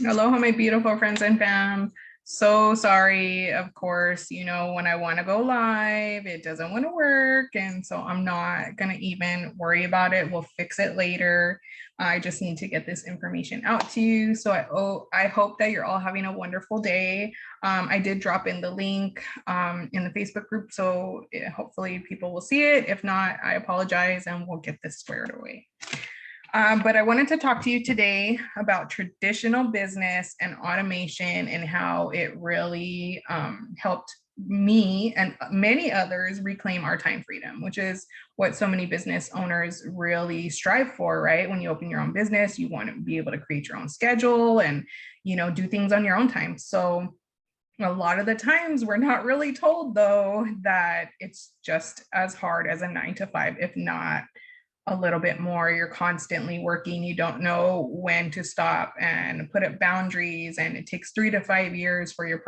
Aloha, my beautiful friends and fam. So sorry, of course, when I want to go live, it doesn't want to work. And so I'm not going to even worry about it. We'll fix it later. I just need to get this information out to you. So I hope that you're all having a wonderful day. I did drop in the link in the Facebook group. So hopefully people will see it. If not, I apologize and we'll get this squared away. But I wanted to talk to you today about traditional business and automation and how it really helped me and many others reclaim our time freedom, which is what so many business owners really strive for, right? When you open your own business, you want to be able to create your own schedule and, do things on your own time. So a lot of the times we're not really told though that it's just as hard as a 9 to 5, if not a little bit more. You're constantly working. You don't know when to stop and put up boundaries. And it takes 3 to 5 years for you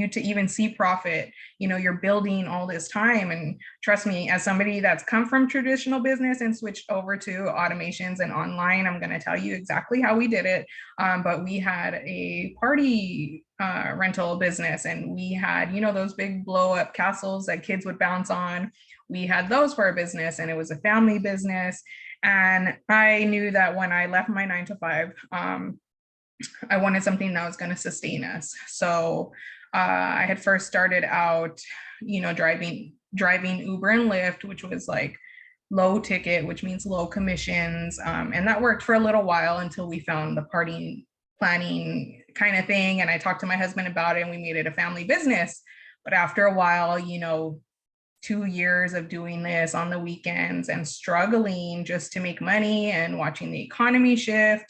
to even see profit. You're building all this time. And trust me, as somebody that's come from traditional business and switched over to automations and online, I'm going to tell you exactly how we did it. But we had a party rental business, and we had, those big blow up castles that kids would bounce on. We had those for our business, and it was a family business. And I knew that when I left my 9 to 5, I wanted something that was going to sustain us. So I had first started out, driving Uber and Lyft, which was like low ticket, which means low commissions. And that worked for a little while until we found the party planning kind of thing. And I talked to my husband about it, and we made it a family business. But after a while, 2 years of doing this on the weekends and struggling just to make money and watching the economy shift,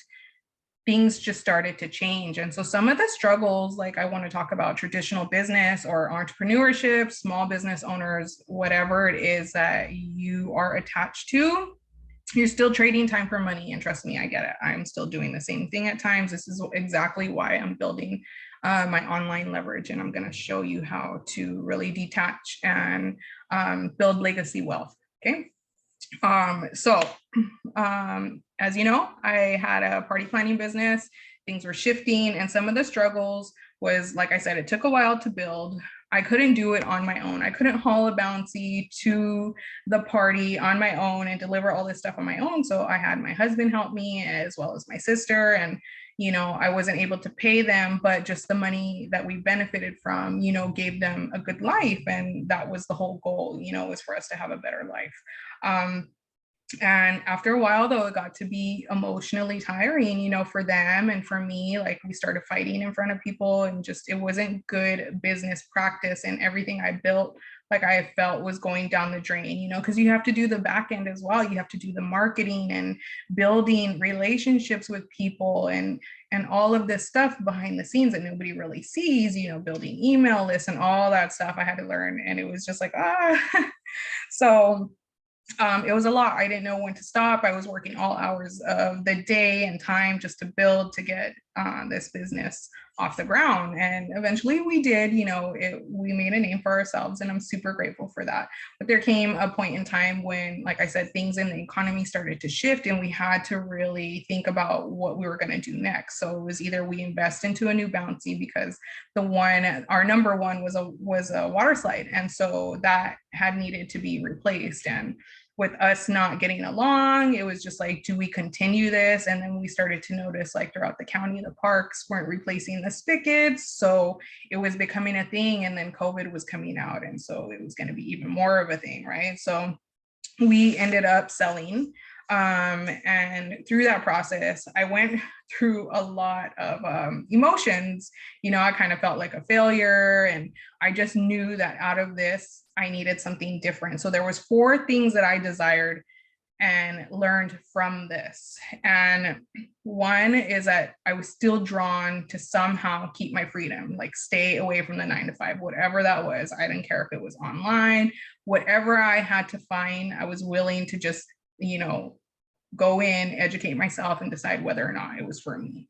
things just started to change. And so some of the struggles, like I want to talk about traditional business or entrepreneurship, small business owners, whatever it is that you are attached to, you're still trading time for money. And trust me, I get it. I'm still doing the same thing at times. This is exactly why I'm building my online leverage. And I'm going to show you how to really detach and build legacy wealth. Okay. As you know, I had a party planning business. Things were shifting, and some of the struggles was, like I said, it took a while to build. I couldn't do it on my own. I couldn't haul a bouncy to the party on my own and deliver all this stuff on my own. So I had my husband help me as well as my sister. And, I wasn't able to pay them, but just the money that we benefited from, gave them a good life. And that was the whole goal, was for us to have a better life. And after a while, though, it got to be emotionally tiring, for them and for me. Like, we started fighting in front of people, and just, it wasn't good business practice. And everything I built, like, I felt was going down the drain, because you have to do the back end as well. You have to do the marketing and building relationships with people and all of this stuff behind the scenes that nobody really sees, building email lists and all that stuff I had to learn. And it was just like, so it was a lot. I didn't know when to stop. I was working all hours of the day and time just to build, to get this business off the ground. And eventually we did, we made a name for ourselves, and I'm super grateful for that. But there came a point in time when, like I said, things in the economy started to shift, and we had to really think about what we were going to do next. So it was either we invest into a new bouncy, because our number one was a water slide. And so that had needed to be replaced. And with us not getting along, it was just like, do we continue this? And then we started to notice, like, throughout the county, the parks weren't replacing the spigots. So it was becoming a thing. And then COVID was coming out. And so it was going to be even more of a thing, right? So we ended up selling. And through that process, I went through a lot of emotions. I kind of felt like a failure, and I just knew that out of this, I needed something different. So there was 4 things that I desired and learned from this. And one is that I was still drawn to somehow keep my freedom, like stay away from the 9 to 5, whatever that was. I didn't care if it was online, whatever I had to find, I was willing to just, go in, educate myself, and decide whether or not it was for me.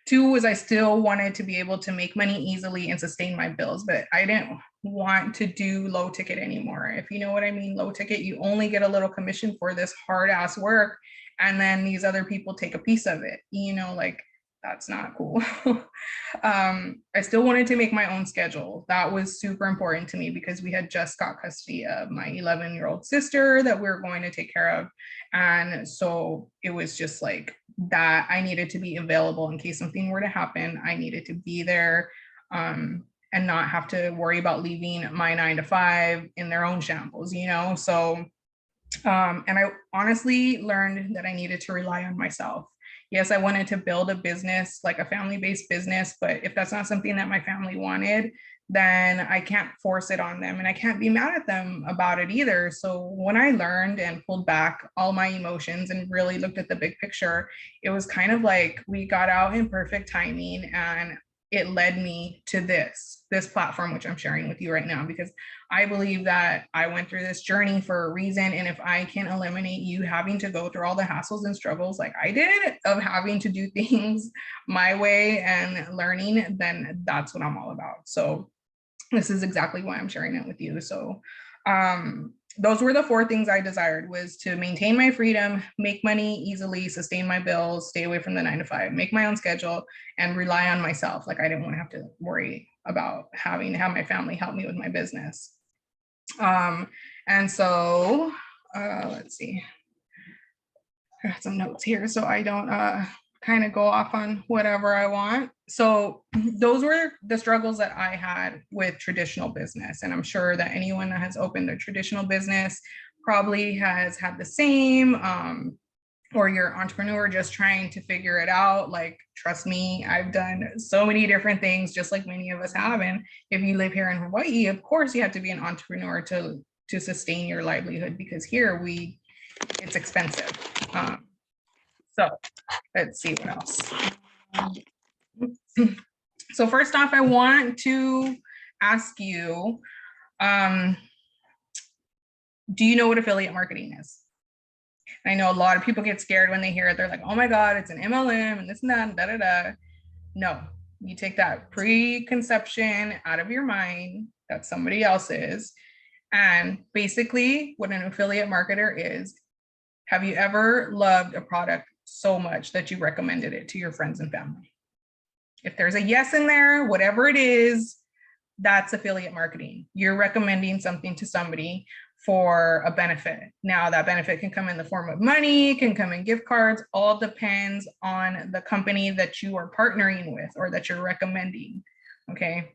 2 was I still wanted to be able to make money easily and sustain my bills, but I didn't want to do low ticket anymore. If you know what I mean, low ticket, you only get a little commission for this hard ass work, and then these other people take a piece of it, like that's not cool. I still wanted to make my own schedule. That was super important to me because we had just got custody of my 11-year-old sister that we were going to take care of. And so it was just like that I needed to be available in case something were to happen. I needed to be there and not have to worry about leaving my 9 to 5 in their own shambles, you know? So, and I honestly learned that I needed to rely on myself. Yes, I wanted to build a business, like a family-based business, but if that's not something that my family wanted, then I can't force it on them and I can't be mad at them about it either. So when I learned and pulled back all my emotions and really looked at the big picture, it was kind of like we got out in perfect timing, and it led me to this platform, which I'm sharing with you right now, because I believe that I went through this journey for a reason. And if I can eliminate you having to go through all the hassles and struggles like I did of having to do things my way and learning, then that's what I'm all about. So this is exactly why I'm sharing it with you. So those were the 4 things I desired: was to maintain my freedom, make money easily, sustain my bills, stay away from the 9 to 5, make my own schedule, and rely on myself. Like I didn't want to have to worry about having to have my family help me with my business. And so let's see, I got some notes here so I don't kind of go off on whatever I want. So those were the struggles that I had with traditional business. And I'm sure that anyone that has opened a traditional business probably has had the same, or you're an entrepreneur just trying to figure it out. Like, trust me, I've done so many different things, just like many of us have. And if you live here in Hawaii, of course you have to be an entrepreneur to sustain your livelihood, because here it's expensive. So let's see what else. So first off, I want to ask you, do you know what affiliate marketing is? I know a lot of people get scared when they hear it. They're like, oh my God, it's an MLM and this and that, and da da da. No, you take that preconception out of your mind that somebody else is. And basically, what an affiliate marketer is, have you ever loved a product so much that you recommended it to your friends and family? If there's a yes in there, whatever it is, that's affiliate marketing. You're recommending something to somebody for a benefit. Now that benefit can come in the form of money, can come in gift cards, all depends on the company that you are partnering with or that you're recommending, okay?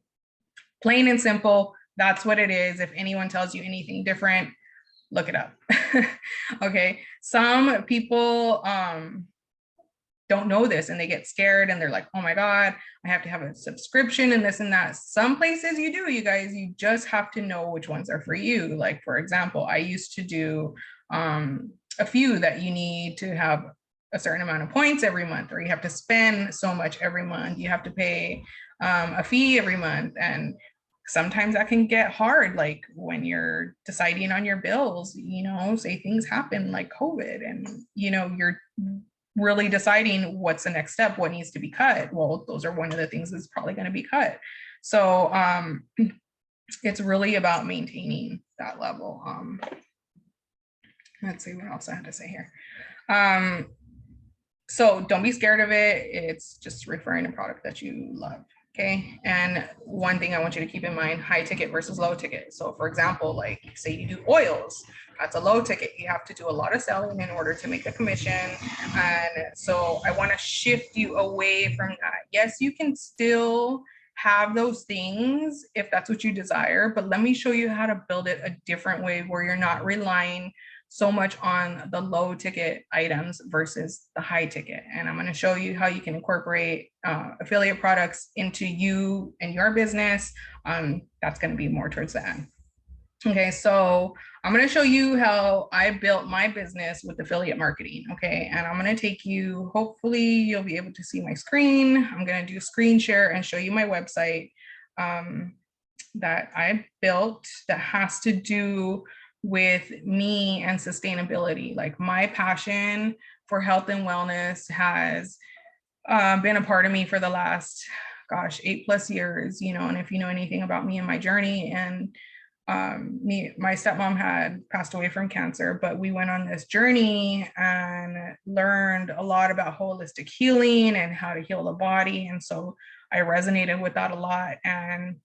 Plain and simple, that's what it is. If anyone tells you anything different, look it up. Okay, some people don't know this and they get scared and they're like, oh my God, I have to have a subscription and this and that. Some places you do, you guys, you just have to know which ones are for you. Like, for example, I used to do a few that you need to have a certain amount of points every month, or you have to spend so much every month. You have to pay a fee every month. And sometimes that can get hard, like when you're deciding on your bills, you know, say things happen like COVID and, you know, you're really deciding what's the next step, what needs to be cut. Well, those are one of the things that's probably going to be cut. So it's really about maintaining that level. Let's see what else I had to say here. So don't be scared of it. It's just referring to a product that you love. Okay. And one thing I want you to keep in mind, high ticket versus low ticket. So for example, like say you do oils, that's a low ticket. You have to do a lot of selling in order to make a commission. And so I want to shift you away from that. Yes, you can still have those things if that's what you desire, but let me show you how to build it a different way where you're not relying so much on the low ticket items versus the high ticket. And I'm going to show you how you can incorporate affiliate products into you and your business. That's going to be more towards the end. Okay, so I'm going to show you how I built my business with affiliate marketing. Okay, and I'm going to take you, hopefully you'll be able to see my screen. I'm going to do screen share and show you my website that I built that has to do with me and sustainability. Like my passion for health and wellness has been a part of me for the last, gosh, 8+ years, you know, and if you know anything about me and my journey, and My stepmom had passed away from cancer, but we went on this journey and learned a lot about holistic healing and how to heal the body. And so I resonated with that a lot. And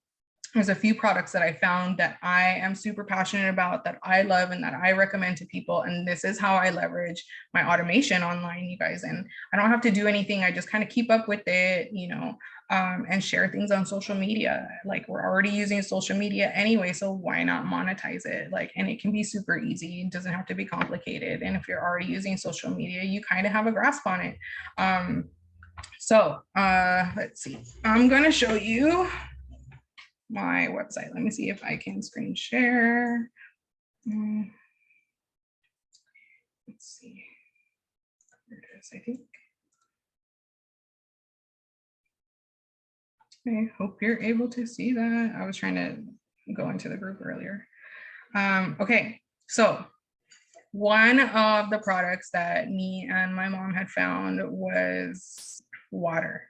there's a few products that I found that I am super passionate about, that I love and that I recommend to people. And this is how I leverage my automation online, you guys. And I don't have to do anything. I just kind of keep up with it, and share things on social media. Like, we're already using social media anyway, so why not monetize it? Like, and it can be super easy. It doesn't have to be complicated. And if you're already using social media, you kind of have a grasp on it. Let's see. I'm going to show you my website. Let me see if I can screen share. Let's see. There it is, I think. I hope you're able to see that. I was trying to go into the group earlier. Okay, so one of the products that me and my mom had found was water.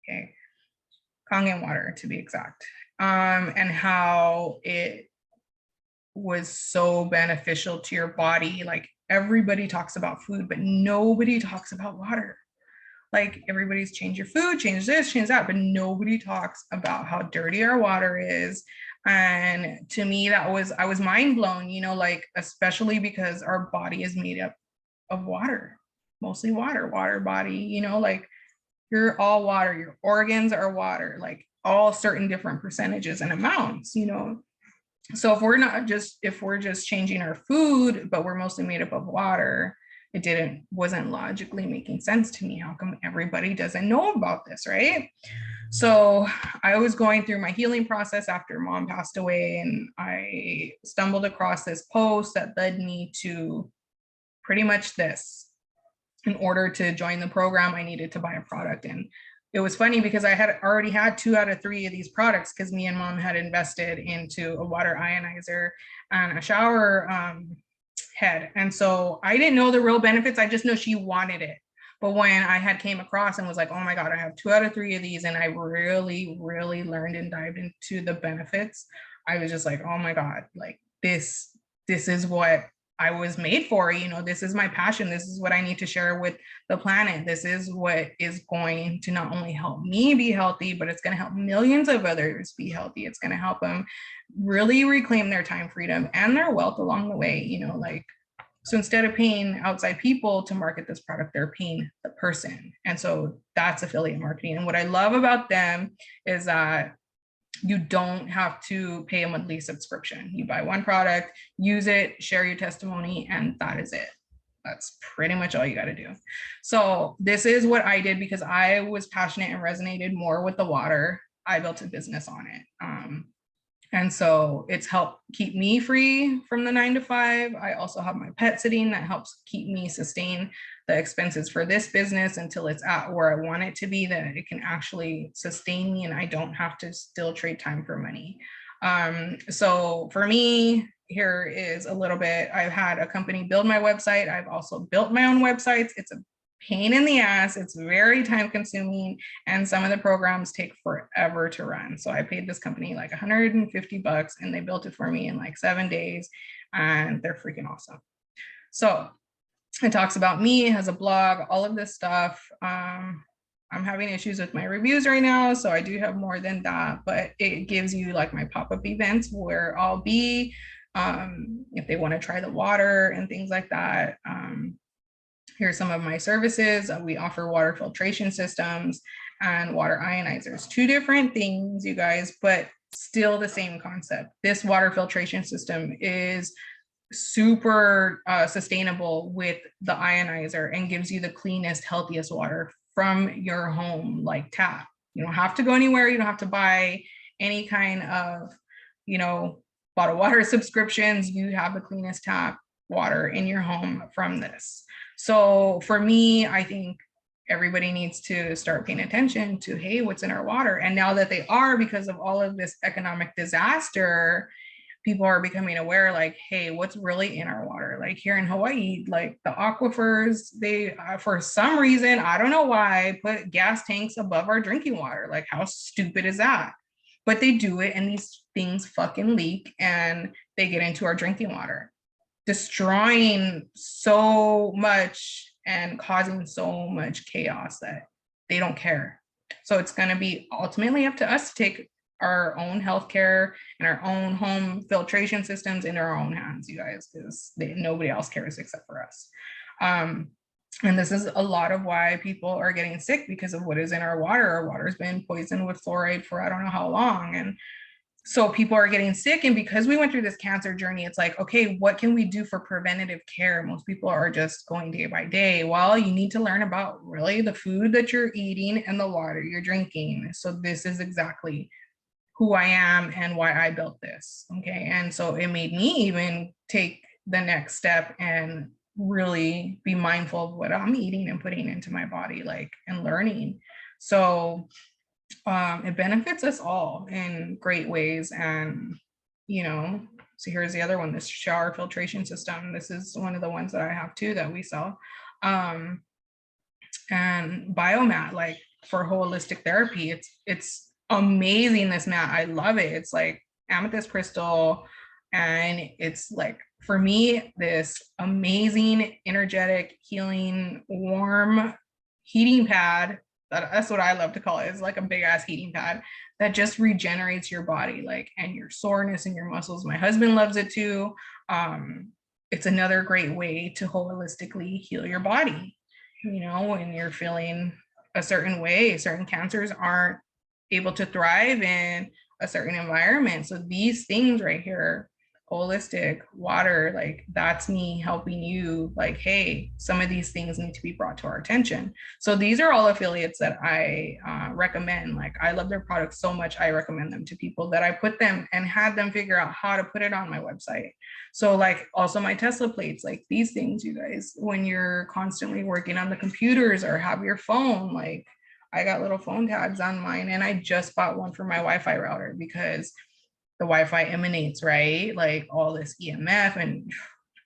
Okay, Kangen water to be exact, and how it was so beneficial to your body. Like, everybody talks about food, but nobody talks about water. Like, everybody's change your food, change this, change that, but nobody talks about how dirty our water is. And to me, I was mind blown, like, especially because our body is made up of water, mostly water body, like, you're all water, your organs are water, like all certain different percentages and amounts, So if we're just changing our food, but we're mostly made up of water, wasn't logically making sense to me. How come everybody doesn't know about this, right? So I was going through my healing process after mom passed away, and I stumbled across this post that led me to pretty much this. In order to join the program, I needed to buy a product. And it was funny because I had already had 2 out of 3 of these products, because me and mom had invested into a water ionizer and a shower head. And so I didn't know the real benefits. I just know she wanted it. But when I had came across and was like, oh my God, I have 2 out of 3 of these, and I really, really learned and dived into the benefits, I was just like, oh my God, like this is what I was made for. This is my passion. This is what I need to share with the planet. This is what is going to not only help me be healthy, but it's going to help millions of others be healthy. It's going to help them really reclaim their time freedom and their wealth along the way. So instead of paying outside people to market this product, they're paying the person. And so that's affiliate marketing. And what I love about them is that you don't have to pay a monthly subscription. You buy one product, use it, share your testimony, and that is it. That's pretty much all you got to do. So this is what I did because I was passionate and resonated more with the water. I built a business on it. And so it's helped keep me free from the 9 to 5. I also have my pet sitting that helps keep me sustain the expenses for this business until it's at where I want it to be, that it can actually sustain me and I don't have to still trade time for money. So for me, here is a little bit. I've had a company build my website. I've also built my own websites. It's a pain in the ass. It's very time consuming, and some of the programs take forever to run. So I paid this company like $150 and they built it for me in like 7 days, and they're freaking awesome. So it talks about me, has a blog, all of this stuff. I'm having issues with my reviews right now, so I do have more than that, but it gives you like my pop-up events where I'll be, if they want to try the water and things like that. Here's some of my services. We offer water filtration systems and water ionizers. 2 different things, you guys, but still the same concept. This water filtration system is super sustainable with the ionizer and gives you the cleanest, healthiest water from your home, like tap. You don't have to go anywhere. You don't have to buy any kind of, bottled water subscriptions. You have the cleanest tap water in your home from this. So for me, I think everybody needs to start paying attention to, hey, what's in our water? And now that they are, because of all of this economic disaster, people are becoming aware, like, hey, what's really in our water? Like here in Hawaii, like the aquifers, they, for some reason, I don't know why, put gas tanks above our drinking water. Like, how stupid is that? but they do it and these things fucking leak and they get into our drinking water, destroying so much and causing so much chaos that they don't care. So it's going to be ultimately up to us to take our own healthcare and our own home filtration systems in our own hands, you guys, because nobody else cares except for us. And this is a lot of why people are getting sick, because of what is in our water. Our water's been poisoned with fluoride for I don't know how long. And so people are getting sick. And because we went through this cancer journey, it's like, okay, what can we do for preventative care? Most people are just going day by day. Well, you need to learn about really the food that you're eating and the water you're drinking. So this is exactly who I am and why I built this. Okay. And so it made me even take the next step and really be mindful of what I'm eating and putting into my body, like, and learning. So it benefits us all in great ways. And, you know, so here's the other one, this shower filtration system. This is one of the ones that I have too that we sell. And Biomat, like for holistic therapy, it's amazing, this mat. I love it. It's like amethyst crystal, and it's like, for me, this amazing, energetic, healing, warm heating pad. That's what I love to call it. It's like a big ass heating pad that just regenerates your body, like, and your soreness and your muscles. My husband loves it too. It's another great way to holistically heal your body. You know, when you're feeling a certain way, certain cancers aren't able to thrive in a certain environment. So these things right here, holistic water, like that's me helping you, like, hey, some of these things need to be brought to our attention. So these are all affiliates that I recommend. Like, I love their products so much, I recommend them to people that I put them and had them figure out how to put it on my website. So like also my Tesla plates, like these things, you guys, when you're constantly working on the computers or have your phone, like I got little phone tags on mine, and I just bought one for my Wi-Fi router because the Wi-Fi emanates, right? Like all this EMF, and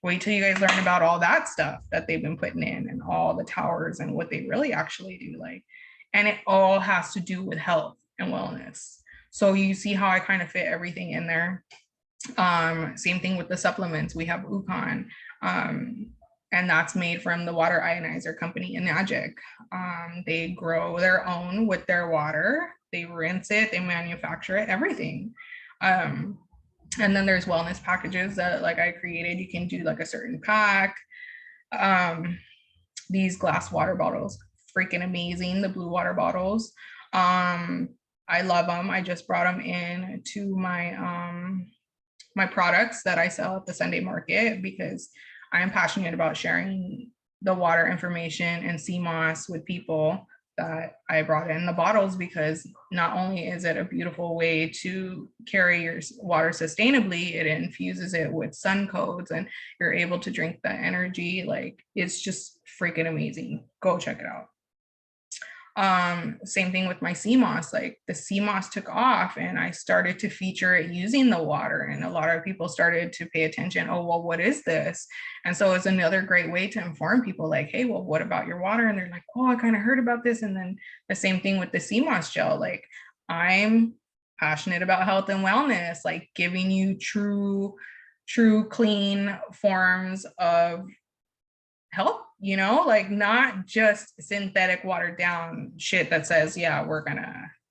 wait till you guys learn about all that stuff that they've been putting in and all the towers and what they really actually do. Like, and it all has to do with health and wellness. So you see how I kind of fit everything in there. Same thing with the supplements. We have Ukon, and that's made from the water ionizer company Enagic. They grow their own with their water. They rinse it, they manufacture it, everything. And then there's wellness packages that like I created. You can do like a certain pack. These glass water bottles, freaking amazing. The blue water bottles. I love them. I just brought them in to my products that I sell at the Sunday market because I am passionate about sharing the water information and sea moss with people that I brought in the bottles, because not only is it a beautiful way to carry your water sustainably, it infuses it with sun codes and you're able to drink that energy. Like, it's just freaking amazing. Go check it out. Same thing with my sea moss. Like the sea moss took off and I started to feature it using the water, and a lot of people started to pay attention. Oh, well, what is this? And so it's another great way to inform people like, hey, well, what about your water? And they're like, oh, I kind of heard about this. And then the same thing with the sea moss gel. Like, I'm passionate about health and wellness, like giving you true clean forms of help, you know, like not just synthetic watered down shit that says, yeah,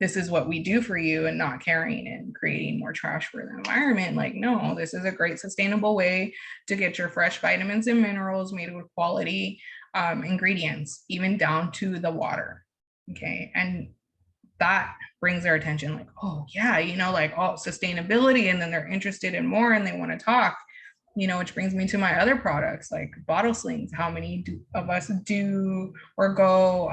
this is what we do for you, and not caring and creating more trash for the environment. Like, no, this is a great sustainable way to get your fresh vitamins and minerals made with quality ingredients, even down to the water. Okay. And that brings their attention, like, oh yeah, you know, like all sustainability, and then they're interested in more and they want to talk. You know, which brings me to my other products like bottle slings. How many of us do or go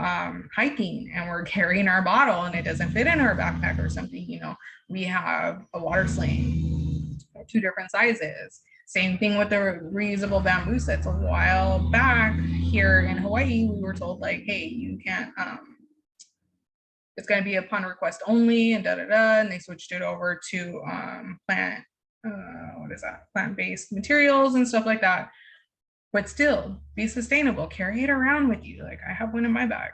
hiking and we're carrying our bottle and it doesn't fit in our backpack or something? You know, we have a water sling, 2 different sizes. Same thing with the reusable bamboo sets. A while back here in Hawaii, we were told like, hey, you can't, it's going to be upon request only, and and they switched it over to plant-based materials and stuff like that. But still, be sustainable, carry it around with you. Like, I have one in my bag.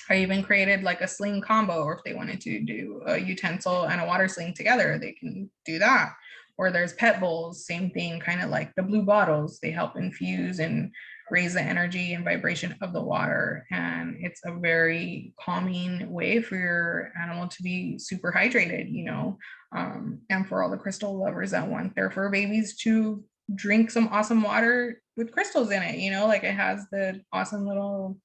I even created like a sling combo, or if they wanted to do a utensil and a water sling together, they can do that. Or there's pet bowls, same thing, kind of like the blue bottles. They help infuse and raise the energy and vibration of the water. And it's a very calming way for your animal to be super hydrated, you know, and for all the crystal lovers that want their fur babies to drink some awesome water with crystals in it, you know, like it has the awesome little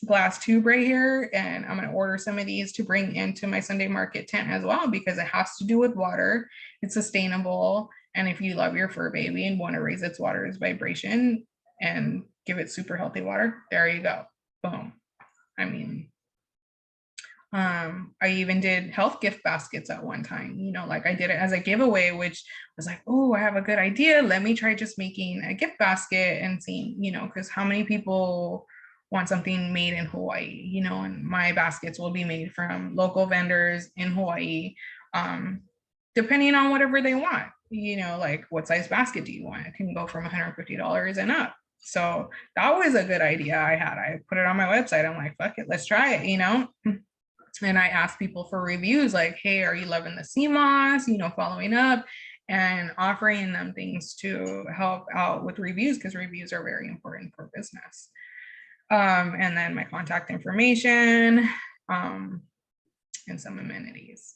glass tube right here, and I'm going to order some of these to bring into my Sunday market tent as well, because it has to do with water. It's sustainable, and if you love your fur baby and want to raise its water's vibration and give it super healthy water, there you go. Boom. I mean, I even did health gift baskets at one time, you know, like I did it as a giveaway, which was like, oh, I have a good idea, let me try just making a gift basket and seeing, you know, because how many people want something made in Hawaii, you know, and my baskets will be made from local vendors in Hawaii, depending on whatever they want, you know, like what size basket do you want? It can go from $150 and up. So that was a good idea I had. I put it on my website. I'm like, fuck it, let's try it, you know? And I asked people for reviews like, hey, are you loving the sea moss? You know, following up and offering them things to help out with reviews, because reviews are very important for business. And then my contact information, and some amenities.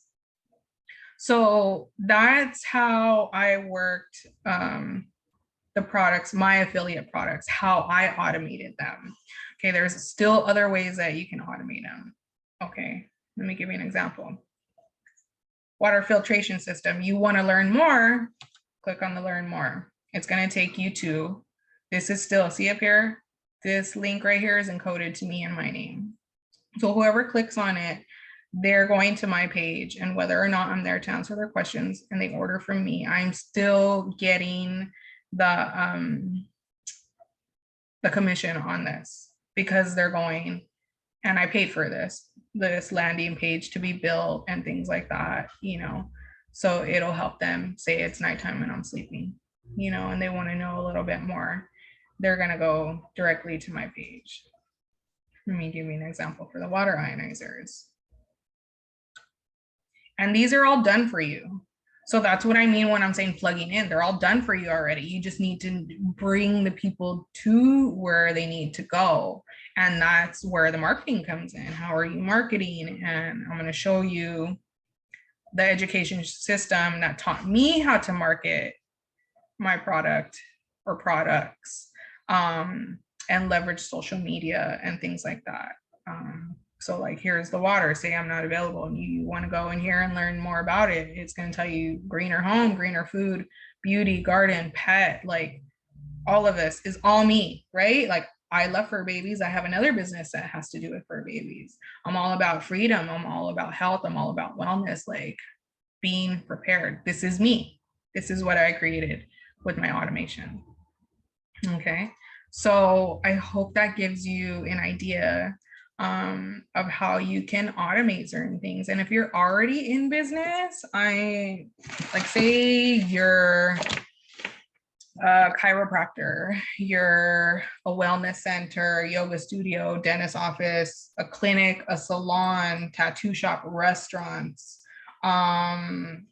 So that's how I worked the products, my affiliate products, how I automated them. Okay, there's still other ways that you can automate them. Okay, let me give you an example. Water filtration system. You want to learn more, click on the learn more. It's going to take you to, this is still, see up here, this link right here is encoded to me and my name. So whoever clicks on it, they're going to my page, and whether or not I'm there to answer their questions and they order from me, I'm still getting the commission on this, because they're going, and I paid for this landing page to be built and things like that, you know, so it'll help them say it's nighttime and I'm sleeping, you know, and they want to know a little bit more, they're going to go directly to my page. Let me give you an example for the water ionizers. And these are all done for you. So that's what I mean when I'm saying plugging in. They're all done for you already. You just need to bring the people to where they need to go. And that's where the marketing comes in. How are you marketing? And I'm going to show you the education system that taught me how to market my product or products, and leverage social media and things like that. So like, here's the water, say I'm not available and you want to go in here and learn more about it. It's going to tell you greener home, greener food, beauty, garden, pet, like all of this is all me, right? Like I love fur babies. I have another business that has to do with fur babies. I'm all about freedom. I'm all about health. I'm all about wellness, like being prepared. This is me. This is what I created with my automation. Okay. So I hope that gives you an idea of how you can automate certain things. And if you're already in business, I like, say you're a chiropractor, you're a wellness center, yoga studio, dentist office, a clinic, a salon, tattoo shop, restaurants, daycare,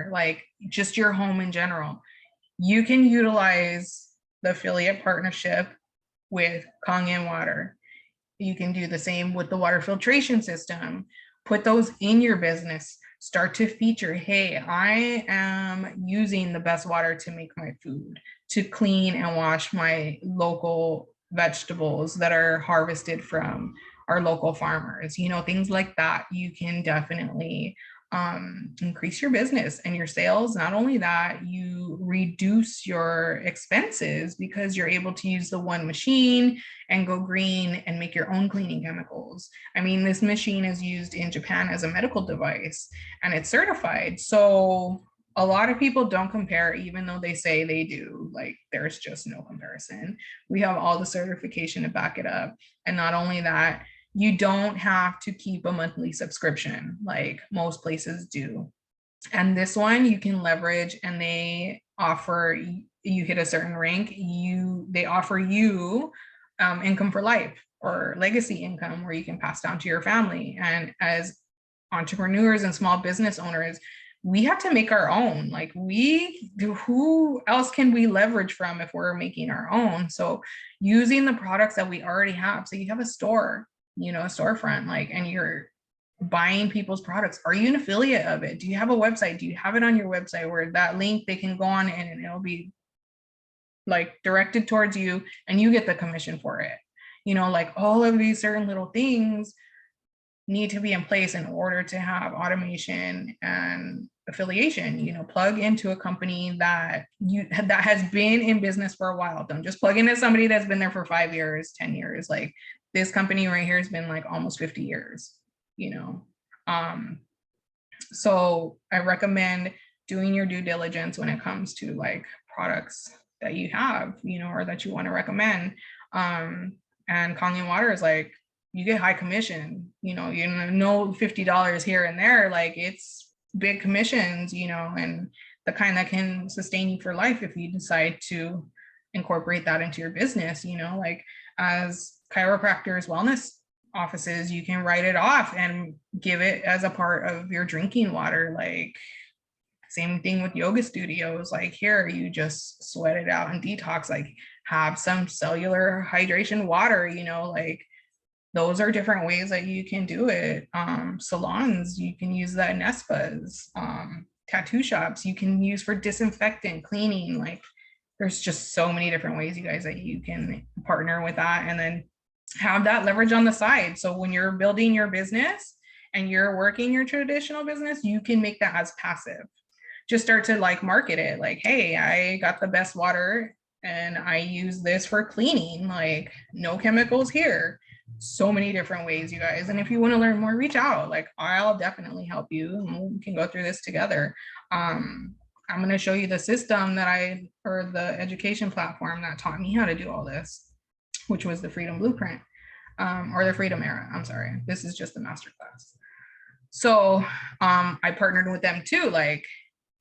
like just your home in general, you can utilize the affiliate partnership with Kangen Water. You can do the same with the water filtration system. Put those in your business. Start to feature, hey, I am using the best water to make my food, to clean and wash my local vegetables that are harvested from our local farmers, you know, things like that. You can definitely increase your business and your sales. Not only that, you reduce your expenses because you're able to use the one machine and go green and make your own cleaning chemicals. I mean, this machine is used in Japan as a medical device and it's certified. So a lot of people don't compare, even though they say they do. Like, there's just no comparison. We have all the certification to back it up. And not only that, you don't have to keep a monthly subscription like most places do. And this one you can leverage, and they offer, you hit a certain rank, they offer you income for life. or legacy income where you can pass down to your family. And as entrepreneurs and small business owners, we have to make our own. Like, we do, who else can we leverage from if we're making our own? So using the products that we already have. So you have a store, you know, a storefront, like, and you're buying people's products. Are you an affiliate of it? Do you have a website? Do you have it on your website where that link they can go on and it'll be like directed towards you and you get the commission for it? You know, like, all of these certain little things need to be in place in order to have automation and affiliation. You know, plug into a company that has been in business for a while. Don't just plug into somebody that's been there for 5 years, 10 years. Like, this company right here has been like almost 50 years, you know. So I recommend doing your due diligence when it comes to like products that you have, you know, or that you want to recommend. And Kangen Water is like, you get high commission, you know, $50 here and there, like, it's big commissions, you know, and the kind that can sustain you for life if you decide to incorporate that into your business. You know, like, as chiropractors, wellness offices, you can write it off and give it as a part of your drinking water. Like, same thing with yoga studios. Like, here, you just sweat it out and detox, like, have some cellular hydration water, you know, like, those are different ways that you can do it. Salons, you can use that in spas. Tattoo shops, you can use for disinfectant, cleaning. Like, there's just so many different ways, you guys, that you can partner with that and then have that leverage on the side. So when you're building your business and you're working your traditional business, you can make that as passive. Just start to like market it, like, hey, I got the best water and I use this for cleaning, like, no chemicals here. So many different ways, you guys. And if you want to learn more, reach out. Like, I'll definitely help you and we can go through this together. I'm going to show you the system that or the education platform that taught me how to do all this, which was the Freedom Blueprint, or the Freedom Era. I'm sorry. This is just the masterclass. So I partnered with them too. Like,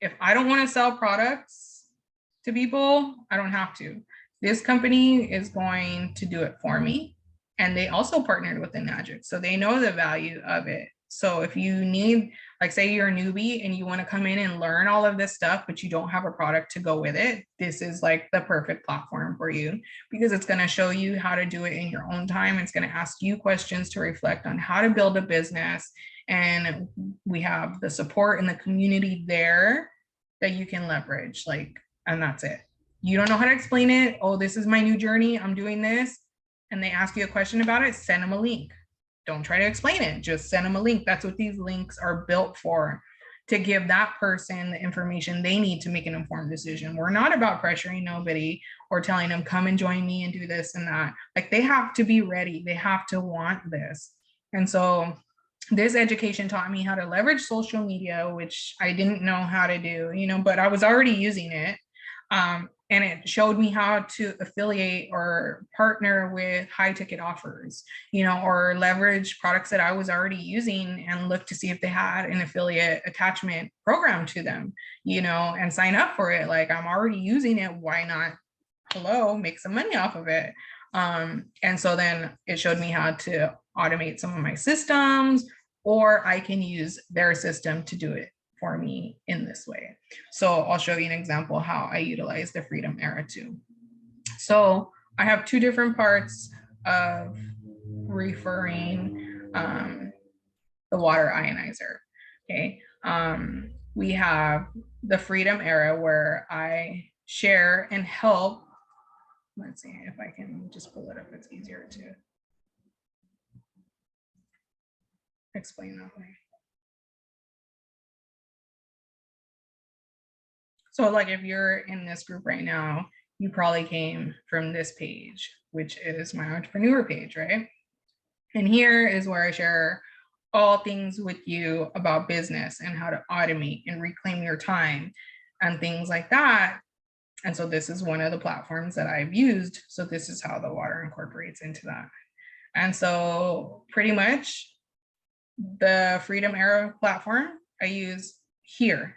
if I don't want to sell products to people, I don't have to. This company is going to do it for me. And they also partnered with Enagic, so they know the value of it. So if you need, like, say you're a newbie and you want to come in and learn all of this stuff, but you don't have a product to go with it, this is like the perfect platform for you, because it's going to show you how to do it in your own time. It's going to ask you questions to reflect on how to build a business. And we have the support and the community there that you can leverage. Like, and that's it. You don't know how to explain it. Oh, this is my new journey, I'm doing this. And they ask you a question about it, send them a link. Don't try to explain it, just send them a link. That's what these links are built for, to give that person the information they need to make an informed decision. We're not about pressuring nobody or telling them, come and join me and do this and that. Like, they have to be ready. They have to want this. And so this education taught me how to leverage social media, which I didn't know how to do, you know, but I was already using it. And it showed me how to affiliate or partner with high ticket offers, you know, or leverage products that I was already using and look to see if they had an affiliate attachment program to them, you know, and sign up for it. Like, I'm already using it, why not, make some money off of it. And so then it showed me how to automate some of my systems, or I can use their system to do it for me in this way. So I'll show you an example how I utilize the Freedom Era too. So I have two different parts of referring the water ionizer. Okay. We have the Freedom Era where I share and help. Let's see if I can just pull it up. It's easier to explain that way. So like, if you're in this group right now, you probably came from this page, which is my entrepreneur page, right? And here is where I share all things with you about business and how to automate and reclaim your time and things like that. And so this is one of the platforms that I've used. So this is how the water incorporates into that. And so pretty much the Freedom Era platform I use here.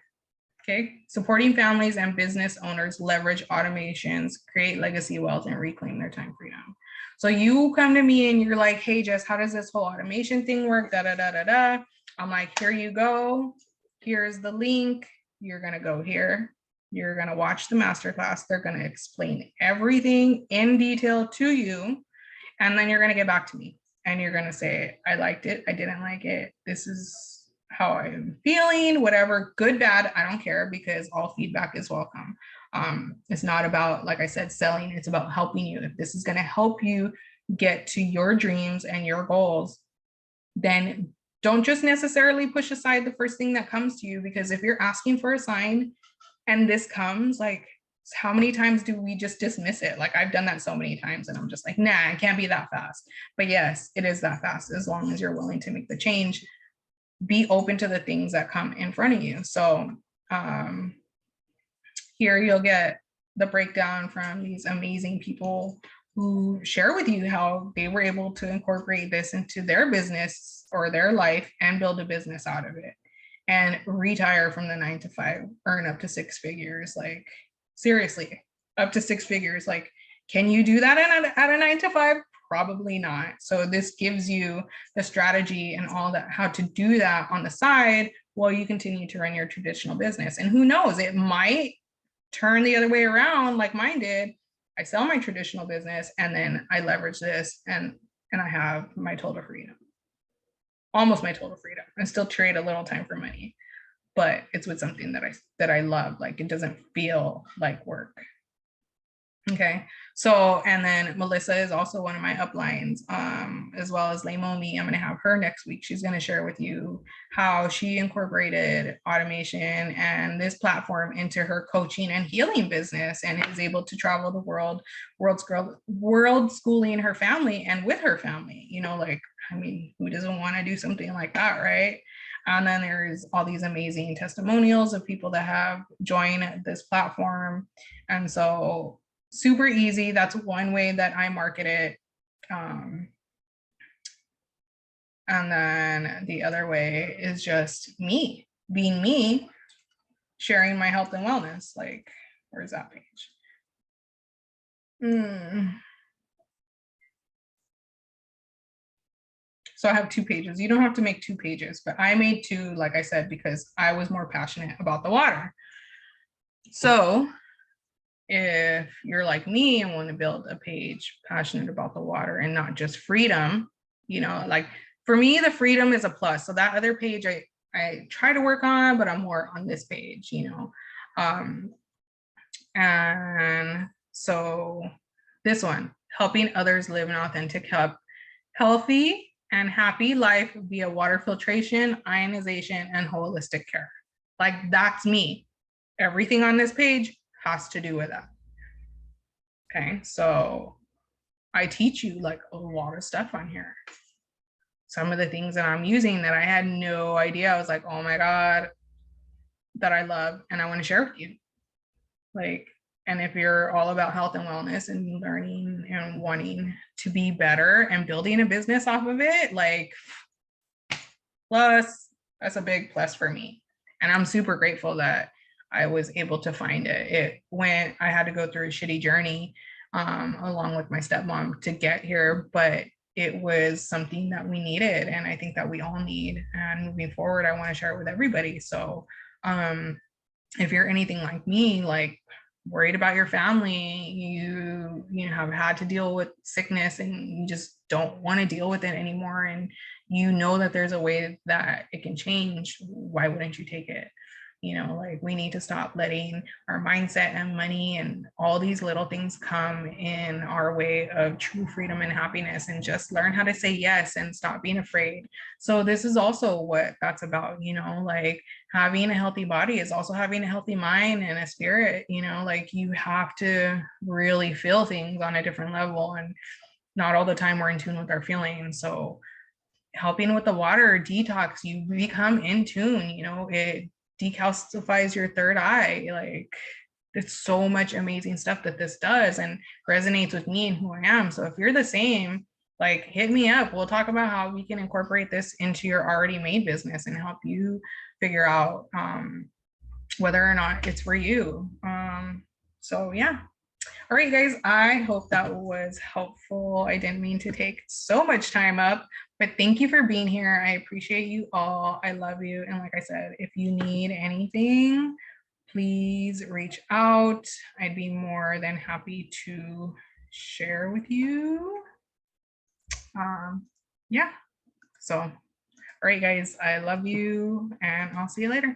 Okay, supporting families and business owners leverage automations, create legacy wealth, and reclaim their time freedom. So you come to me and you're like, hey, Jess, how does this whole automation thing work? Da, da, da, da, da. I'm like, here you go. Here's the link. You're going to go here. You're going to watch the masterclass. They're going to explain everything in detail to you. And then you're going to get back to me and you're going to say, I liked it. I didn't like it. This is how I'm feeling, whatever, good, bad. I don't care, because all feedback is welcome. It's not about, like I said, selling. It's about helping you. If this is going to help you get to your dreams and your goals, then don't just necessarily push aside the first thing that comes to you, because if you're asking for a sign and this comes, like, how many times do we just dismiss it? Like, I've done that so many times and I'm just like, nah, it can't be that fast. But yes, it is that fast, as long as you're willing to make the change. Be open to the things that come in front of you. So here you'll get the breakdown from these amazing people who share with you how they were able to incorporate this into their business or their life and build a business out of it and retire from the 9 to 5, earn up to 6 figures. Like, seriously, up to 6 figures. Like, can you do that at a 9 to 5? Probably not. So this gives you the strategy and all that, how to do that on the side while you continue to run your traditional business. And who knows, it might turn the other way around like mine did. I sell my traditional business and then I leverage this and I have my total freedom. Almost my total freedom. I still trade a little time for money, but it's with something that I love. Like, it doesn't feel like work. Okay, so, and then Melissa is also one of my uplines, as well as Lamomi. I'm going to have her next week. She's going to share with you how she incorporated automation and this platform into her coaching and healing business, and is able to travel the world schooling her family and with her family. You know, like, I mean, who doesn't want to do something like that, right? And then there's all these amazing testimonials of people that have joined this platform. And so, super easy. That's one way that I market it. And then the other way is just me being me, sharing my health and wellness. Like, where's that page? So I have 2 pages. You don't have to make 2 pages, but I made 2, like I said, because I was more passionate about the water. So if you're like me and want to build a page passionate about the water and not just freedom, you know, like, for me, the freedom is a plus. So that other page I try to work on, but I'm more on this page, you know. And so this one, helping others live an authentic, healthy and happy life via water filtration, ionization, and holistic care. Like, that's me. Everything on this page has to do with that. Okay, so I teach you like a lot of stuff on here. Some of the things that I'm using that I had no idea, I was like, oh my God, that I love and I want to share with you. Like, and if you're all about health and wellness and learning and wanting to be better and building a business off of it, like, plus, that's a big plus for me. And I'm super grateful that I was able to find it. It went, I had to go through a shitty journey along with my stepmom to get here, but it was something that we needed. And I think that we all need. And moving forward, I want to share it with everybody. So if you're anything like me, like, worried about your family, you have had to deal with sickness and you just don't want to deal with it anymore, and you know that there's a way that it can change, why wouldn't you take it? You know, like, we need to stop letting our mindset and money and all these little things come in our way of true freedom and happiness, and just learn how to say yes and stop being afraid. So this is also what that's about, you know, like, having a healthy body is also having a healthy mind and a spirit, you know, like, you have to really feel things on a different level, and not all the time we're in tune with our feelings. So helping with the water detox, you become in tune, you know, it decalcifies your third eye. Like, it's so much amazing stuff that this does and resonates with me and who I am. So if you're the same, like, hit me up. We'll talk about how we can incorporate this into your already made business and help you figure out whether or not it's for you. So yeah. All right, guys, I hope that was helpful. I didn't mean to take so much time up, but thank you for being here. I appreciate you all. I love you. And like I said, if you need anything, please reach out. I'd be more than happy to share with you. Yeah. So, all right, guys, I love you and I'll see you later.